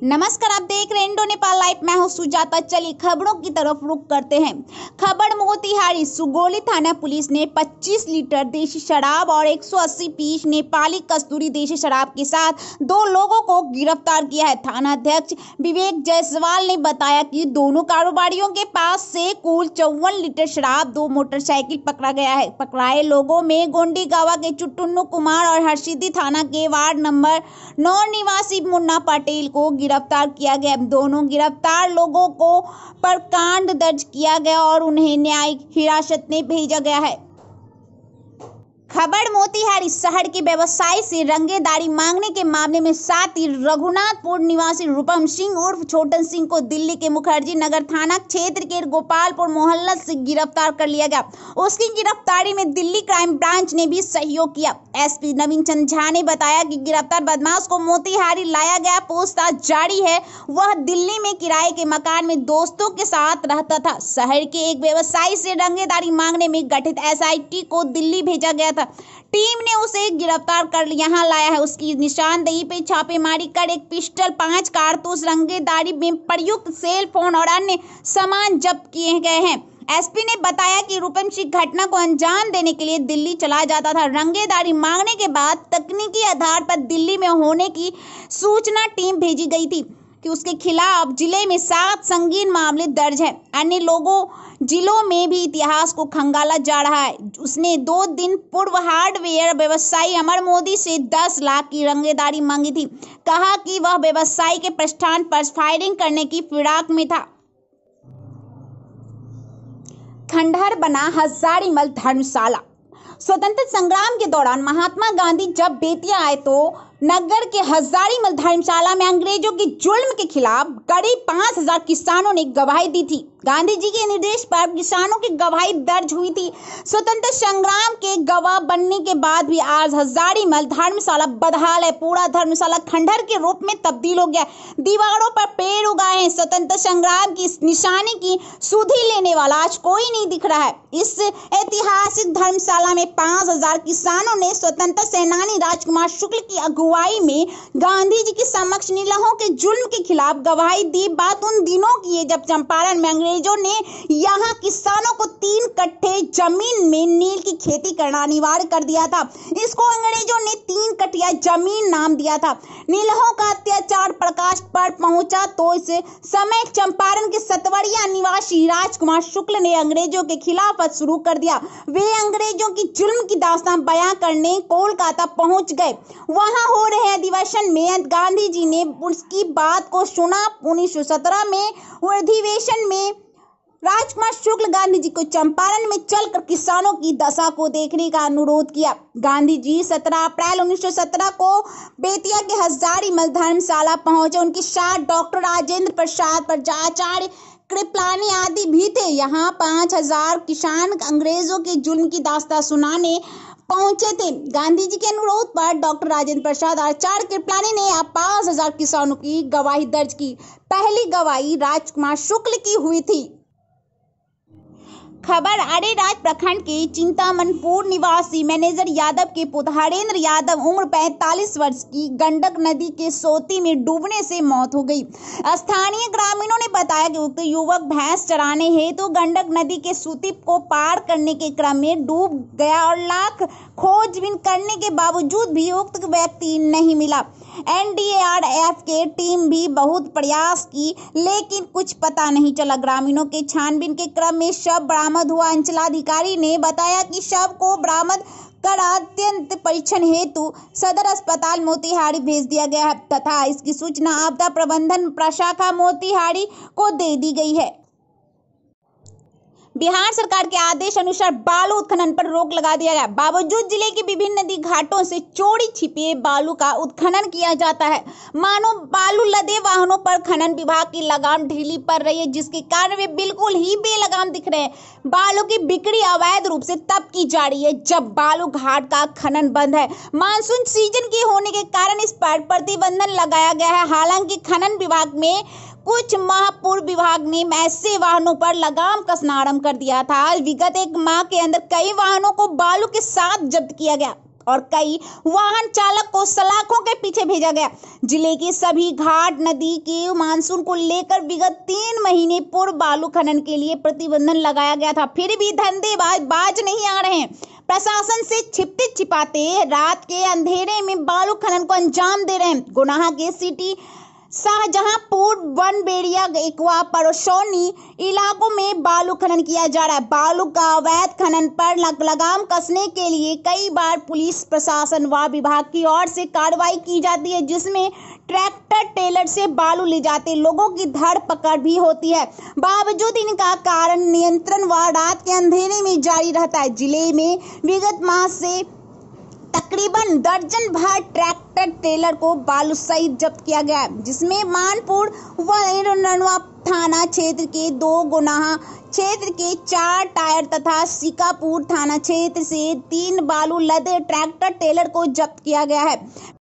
नमस्कार, आप देख रहे हैं इंडो नेपाल लाइव। मैं हूं सुजाता। चलिए खबरों की तरफ रुख करते हैं। खबर मोतिहारी सुगौली थाना पुलिस ने 25 लीटर देशी शराब और 180 पीस नेपाली कस्तूरी देशी शराब के साथ 2 लोगों को गिरफ्तार किया है। थाना अध्यक्ष विवेक जायसवाल ने बताया कि दोनों कारोबारियों के पास से कुल 54 लीटर शराब, 2 मोटरसाइकिल पकड़ा गया है। पकड़ाए लोगों में गोंडी गावा के चुटुन्नू कुमार और हरसिद्धि थाना के वार्ड नंबर 9 निवासी मुन्ना पटेल को गिरफ्तार किया गया। दोनों गिरफ्तार लोगों को पर कांड दर्ज किया गया और उन्हें न्यायिक हिरासत में भेजा गया है। खबर मोतिहारी शहर के व्यवसायी से रंगेदारी मांगने के मामले में साथी रघुनाथपुर निवासी रूपम सिंह उर्फ छोटन सिंह को दिल्ली के मुखर्जी नगर थाना क्षेत्र के गोपालपुर मोहल्ला से गिरफ्तार कर लिया गया। उसकी गिरफ्तारी में दिल्ली क्राइम ब्रांच ने भी सहयोग किया। एसपी नवीन चंद झा ने बताया कि गिरफ्तार बदमाश को मोतिहारी लाया गया, पूछताछ जारी है। वह दिल्ली में किराए के मकान में दोस्तों के साथ रहता था। शहर के एक व्यवसायी से रंगेदारी मांगने में गठित एसआईटी को दिल्ली भेजा गया था। टीम ने उसे गिरफ्तार कर यहां लाया है। उसकी निशानदेही पे छापेमारी कर एक पिस्टल, 5 कारतूस, रंगेदारी में प्रयुक्त सेल फोन और अन्य सामान जब्त किए गए हैं। एसपी ने बताया कि रूपम सिंह घटना को अंजाम देने के लिए दिल्ली चला जाता था। रंगेदारी मांगने के बाद तकनीकी आधार पर दिल्ली में होने की सूचना टीम भेजी गई थी कि उसके खिलाफ जिले में 7 संगीन मामले दर्ज हैं। अन्य जिलों में भी इतिहास को खंगाला जा रहा है। उसने 2 दिन पूर्व हार्डवेयर व्यवसायी अमर मोदी से 10 लाख की रंगेदारी मांगी थी। कहा कि वह व्यवसायी के प्रतिष्ठान पर फायरिंग करने की फिराक में था। खंडहर बना हजारीमल धर्मशाला। स्वतंत्रता संग्राम के दौरान महात्मा गांधी जब बेतिया आए तो नगर के हजारीमल धर्मशाला में अंग्रेजों के जुल्म के खिलाफ करीब 5000 किसानों ने गवाही दी थी। गांधी जी के निर्देश पर किसानों की गवाही दर्ज हुई थी। स्वतंत्रता संग्राम के गवाह बनने के बाद भी आज हजारीमल धर्मशाला बदहाल है। पूरा धर्मशाला खंडहर के रूप में तब्दील हो गया। दीवारों पर पेड़ उगाए हैं। स्वतंत्रता संग्राम की निशानी की सुधि लेने वाला आज कोई नहीं दिख रहा है। इस ऐतिहासिक धर्मशाला में 5000 किसानों ने स्वतंत्रता सेनानी राजकुमार शुक्ल की अगुवाई में गांधी जी के समक्ष नीलहों के जुल्म के खिलाफ गवाही दी। बात उन दिनों की है जब चंपारण में अंग्रेजों ने यहाँ किसानों को 3 कट्ठे जमीन में नील की खेती करना अनिवार्य कर दिया था। इसको अंग्रेजों ने 3 कट्ठिया जमीन नाम दिया था। नीलहों का अत्याचार प्रकाश पर पहुंचा तो इस समय चंपारण के सतवड़िया निवासी राजकुमार शुक्ल ने अंग्रेजों के खिलाफ शुरू कर दिया। वे अंग्रेजों की जुल्म की दास्तान बयां करने कोलकाता पहुंच गए। वहां हो रहे अधिवेशन में गांधी जी ने उसकी बात को सुना। 1917 में अधिवेशन में राजकुमार शुक्ल गांधी जी को चंपारण में चलकर किसानों की दशा को देखने का अनुरोध किया। गांधी जी 17 अप्रैल 1917 को बेतिया के हजारीमल धर्मशाला पहुंचे। उनके साथ डॉक्टर राजेंद्र प्रसाद, आचार्य कृपलानी आदि भी थे। यहाँ 5000 किसान अंग्रेजों के जुल्म की दास्तान सुनाने पहुंचे थे। गांधी जी के अनुरोध पर डॉक्टर राजेंद्र प्रसाद, आचार्य कृपलानी ने 5000 किसानों की गवाही दर्ज की। पहली गवाही राजकुमार शुक्ल की हुई थी। खबर अरेराज प्रखंड के चिंतामनपुर निवासी मैनेजर यादव के पुत्र हरेंद्र यादव उम्र 45 वर्ष की गंडक नदी के सोती में डूबने से मौत हो गई। स्थानीय ग्रामीणों ने बताया कि उक्त युवक भैंस चराने हेतु गंडक नदी के सोती को पार करने के क्रम में डूब गया और लाख खोजबीन करने के बावजूद भी उक्त व्यक्ति नहीं मिला। एनडीआरएफ के टीम भी बहुत प्रयास की लेकिन कुछ पता नहीं चला। ग्रामीणों के छानबीन के क्रम में शव बरामद हुआ। अंचलाधिकारी ने बताया कि शव को बरामद कर अत्यंत परीक्षण हेतु सदर अस्पताल मोतिहारी भेज दिया गया है तथा इसकी सूचना आपदा प्रबंधन प्रशाखा मोतिहारी को दे दी गई है। बिहार सरकार के आदेश अनुसार बालू उत्खनन पर रोक लगा दिया गया। बावजूद जिले के विभिन्न नदी घाटों से चोरी छिपे बालू का उत्खनन किया जाता है। मानो बालू लदे वाहनों पर खनन विभाग की लगाम ढीली पड़ रही है, जिसके कारण वे बिल्कुल ही बेलगाम दिख रहे हैं। बालू की बिक्री अवैध रूप से तब की जा रही है जब बालू घाट का खनन बंद है। मानसून सीजन के होने के कारण इस पर प्रतिबंधन लगाया गया है। हालांकि खनन विभाग में कुछ माह पूर्व विभाग ने ऐसे वाहनों पर लगाम कसना आरंभ कर दिया था। विगत 1 माह के अंदर कई वाहनों को बालू के साथ जब्त किया गया। और कई वाहन चालक को सलाखों के पीछे भेजा गया। जिले के सभी घाट नदी के मानसून को लेकर विगत 3 महीने पूर्व बालू खनन के लिए प्रतिबंधन लगाया गया था, फिर भी धंधेबाज बाज नहीं आ रहे हैं। प्रशासन से छिपते छिपाते रात के अंधेरे में बालू खनन को अंजाम दे रहे हैं। गुनाह के सिटी शाहजहांपुर, बनबेड़िया, एकवा, परसौनी इलाकों में बालू खनन किया जा रहा है। बालू का अवैध खनन पर लगाम कसने के लिए कई बार पुलिस प्रशासन व विभाग की ओर से कार्रवाई की जाती है, जिसमें ट्रैक्टर ट्रेलर से बालू ले जाते लोगों की धरपकड़ भी होती है। बावजूद इनका कारण नियंत्रण व रात के अंधेरे में जारी रहता है। जिले में विगत माह से तकरीबन दर्जन भर ट्रैक्टर ट्रेलर को बालू सहित जब्त किया गया है, जिसमें मानपुर व नरवा थाना क्षेत्र के 2 गुनाह क्षेत्र के 4 टायर तथा सीकापुर थाना क्षेत्र से 3 बालू लदे ट्रैक्टर ट्रेलर को जब्त किया गया है।